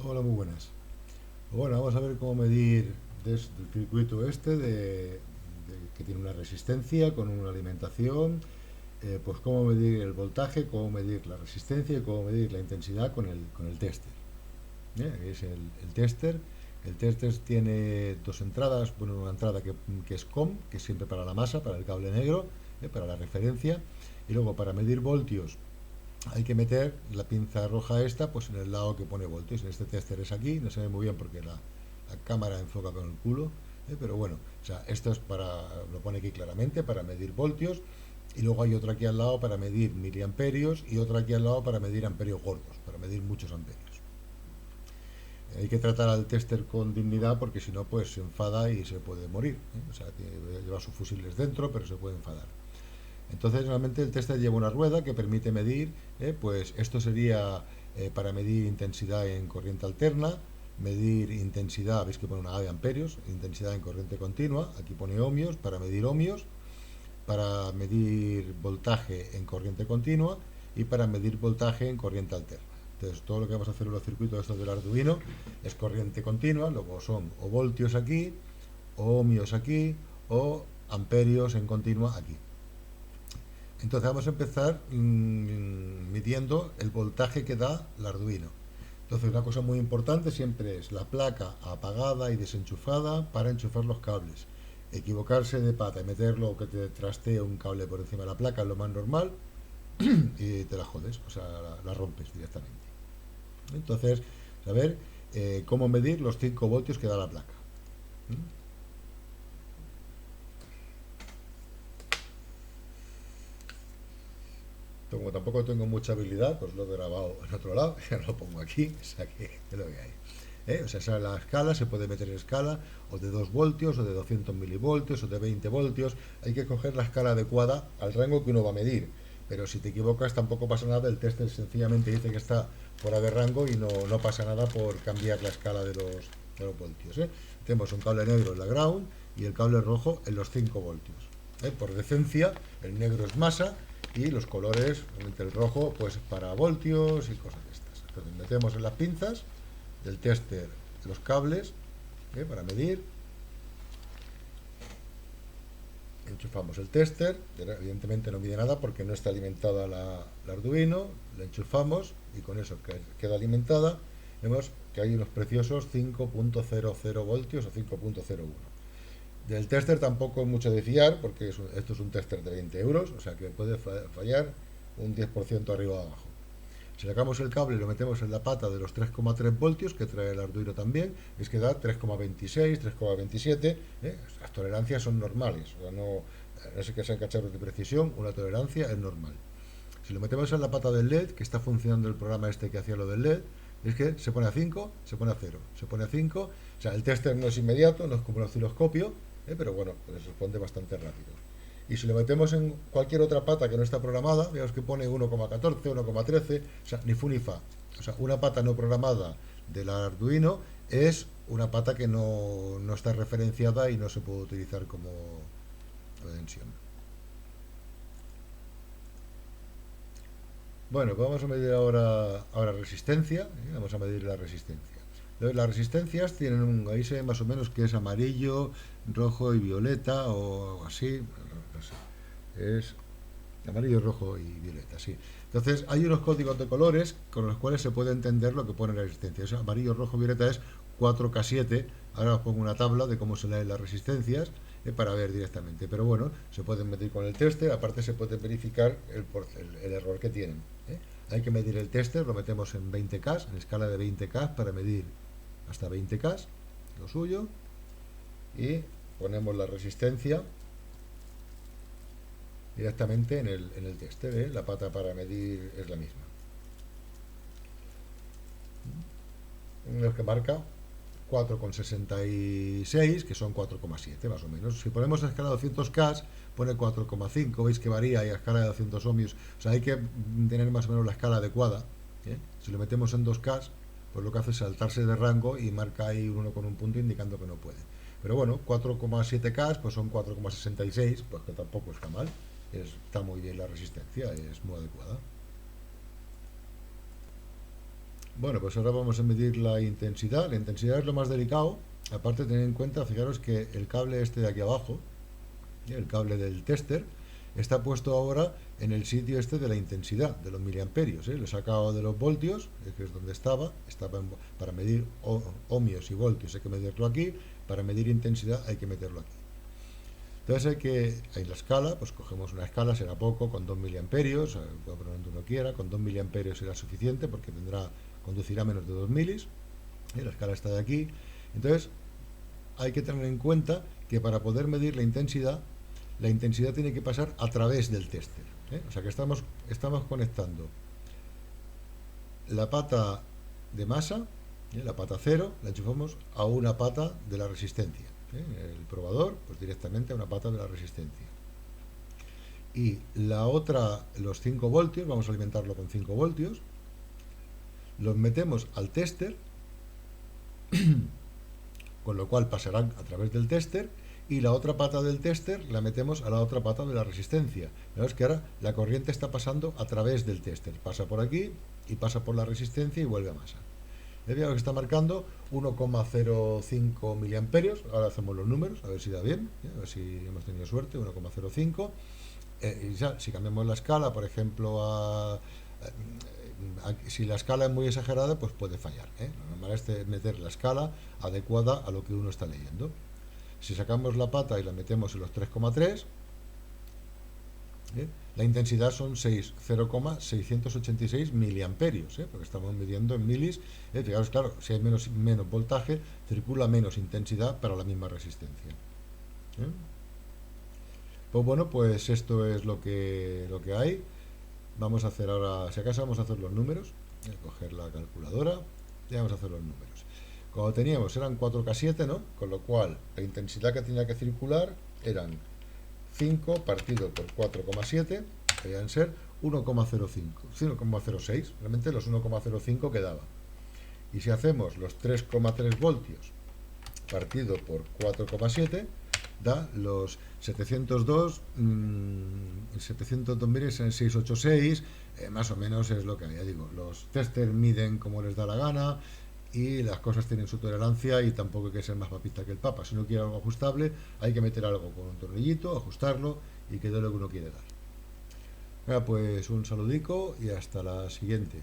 Hola, muy buenas. Bueno, vamos a ver cómo medir desde el circuito este que tiene una resistencia con una alimentación, pues cómo medir el voltaje, cómo medir la resistencia y cómo medir la intensidad con el tester. Es el tester. El tester tiene dos entradas, bueno, una entrada que es COM, que es siempre para la masa, para el cable negro, para la referencia, y luego para medir voltios hay que meter la pinza roja esta pues en el lado que pone voltios. En este tester es aquí, no se ve muy bien porque la cámara enfoca con el culo, pero bueno, o sea, esto es lo pone aquí claramente, para medir voltios, y luego hay otra aquí al lado para medir miliamperios y otra aquí al lado para medir amperios gordos, para medir muchos amperios. Hay que tratar al tester con dignidad porque si no pues se enfada y se puede morir, ¿eh? O sea, lleva sus fusiles dentro pero se puede enfadar. Entonces, realmente el tester lleva una rueda que permite medir, pues esto sería para medir intensidad en corriente alterna, medir intensidad, veis que pone una A de amperios, intensidad en corriente continua, aquí pone ohmios, para medir voltaje en corriente continua y para medir voltaje en corriente alterna. Entonces, todo lo que vamos a hacer en los circuitos estos del Arduino es corriente continua, luego son o voltios aquí, o ohmios aquí, o amperios en continua aquí. Entonces vamos a empezar midiendo el voltaje que da el Arduino. Entonces una cosa muy importante siempre es la placa apagada y desenchufada para enchufar los cables. Equivocarse de pata y meterlo o que te trastee un cable por encima de la placa es lo más normal y te la jodes, o sea, la rompes directamente. Entonces, saber cómo medir los 5 voltios que da la placa. Como tampoco tengo mucha habilidad, pues lo he grabado en otro lado, ya lo pongo aquí, o sea que lo veáis. O sea, esa es la escala, se puede meter en escala, o de 2 voltios, o de 200 milivoltios, o de 20 voltios. Hay que coger la escala adecuada al rango que uno va a medir. Pero si te equivocas tampoco pasa nada, el tester sencillamente dice que está fuera de rango y no pasa nada por cambiar la escala de los voltios. Tenemos un cable negro en la ground y el cable rojo en los 5 voltios. Por decencia, el negro es masa y los colores, el rojo, pues para voltios y cosas de estas. Entonces metemos en las pinzas del tester los cables para medir, enchufamos el tester, evidentemente no mide nada porque no está alimentada la Arduino, la enchufamos y con eso que queda alimentada, vemos que hay unos preciosos 5.00 voltios o 5.01. Del tester tampoco es mucho de fiar porque esto es un tester de 20 euros, o sea que puede fallar un 10% arriba o abajo. Si sacamos el cable y lo metemos en la pata de los 3,3 voltios que trae el Arduino también, es que da 3,26, 3,27. Las tolerancias son normales, o sea, no sé que sean cacharros de precisión, una tolerancia es normal. Si lo metemos en la pata del LED, que está funcionando el programa este que hacía lo del LED, es que se pone a 5, se pone a 0, se pone a 5. O sea, el tester no es inmediato, no es como el osciloscopio, pero bueno, pues responde bastante rápido. Y si lo metemos en cualquier otra pata que no está programada, veamos que pone 1,14, 1,13, o sea, ni fu ni fa. O sea, una pata no programada del Arduino es una pata que no está referenciada y no se puede utilizar como tensión. Bueno, pues vamos a medir ahora resistencia. Vamos a medir la resistencia. Las resistencias tienen ahí se ve más o menos que es amarillo, rojo y violeta o algo así. No sé. Es amarillo, rojo y violeta, sí. Entonces, hay unos códigos de colores con los cuales se puede entender lo que pone la resistencia. Eso, amarillo, rojo, violeta es 4K7. Ahora os pongo una tabla de cómo se leen las resistencias para ver directamente. Pero bueno, se pueden medir con el tester, aparte se puede verificar el error que tienen. Hay que medir el tester, lo metemos en 20K, en escala de 20K para medir hasta 20K, lo suyo, y ponemos la resistencia directamente en el tester. La pata para medir es la misma. Los que marca 4,66, que son 4,7 más o menos. Si ponemos a escala de 200K, pone 4,5, veis que varía y a escala de 200 ohmios. O sea, hay que tener más o menos la escala adecuada. Si lo metemos en 2K, pues lo que hace es saltarse de rango y marca ahí uno con un punto indicando que no puede. Pero bueno, 4,7K, pues son 4,66, pues que tampoco está mal. Está muy bien la resistencia, es muy adecuada. Bueno, pues ahora vamos a medir la intensidad. La intensidad es lo más delicado. Aparte, tener en cuenta, fijaros que el cable este de aquí abajo, el cable del tester, está puesto ahora en el sitio este de la intensidad, de los miliamperios. Lo he sacado de los voltios, que es donde estaba para medir ohmios y voltios hay que medirlo aquí, para medir intensidad hay que meterlo aquí. Entonces hay la escala, pues cogemos una escala, será poco, con 2 miliamperios, puedo poner donde uno quiera, con 2 miliamperios será suficiente porque conducirá menos de 2 milis, la escala está de aquí. Entonces hay que tener en cuenta que para poder medir la intensidad tiene que pasar a través del tester. O sea que estamos conectando la pata de masa, la pata cero, la enchufamos a una pata de la resistencia. El probador, pues directamente a una pata de la resistencia. Y la otra, los 5 voltios, vamos a alimentarlo con 5 voltios, los metemos al tester, con lo cual pasarán a través del tester, y la otra pata del tester la metemos a la otra pata de la resistencia. Veamos que ahora la corriente está pasando a través del tester, pasa por aquí y pasa por la resistencia y vuelve a masa. Veamos que está marcando 1,05 miliamperios. Ahora hacemos los números, a ver si da bien, a ver si hemos tenido suerte. 1,05. Y ya, si cambiamos la escala, por ejemplo, si la escala es muy exagerada, pues puede fallar. Lo normal es meter la escala adecuada a lo que uno está leyendo. Si sacamos la pata y la metemos en los 3,3, la intensidad son 0,686 miliamperios, porque estamos midiendo en milis. Fijaros, claro, si hay menos voltaje, circula menos intensidad para la misma resistencia. Pues bueno, pues esto es lo que hay. Vamos a hacer ahora, si acaso vamos a hacer los números. Voy a coger la calculadora y vamos a hacer los números. Como teníamos, eran 4K7, ¿no? Con lo cual, la intensidad que tenía que circular eran 5 partido por 4,7, deberían ser 1,06, realmente los 1,05 quedaba. Y si hacemos los 3,3 voltios partido por 4,7, da los 702, 702 miles en 686, más o menos es lo que hay. Ya digo, los testers miden como les da la gana, y las cosas tienen su tolerancia y tampoco hay que ser más papista que el Papa. Si uno quiere algo ajustable, hay que meter algo con un tornillito, ajustarlo y que dé lo que uno quiere dar. Pues un saludico y hasta la siguiente.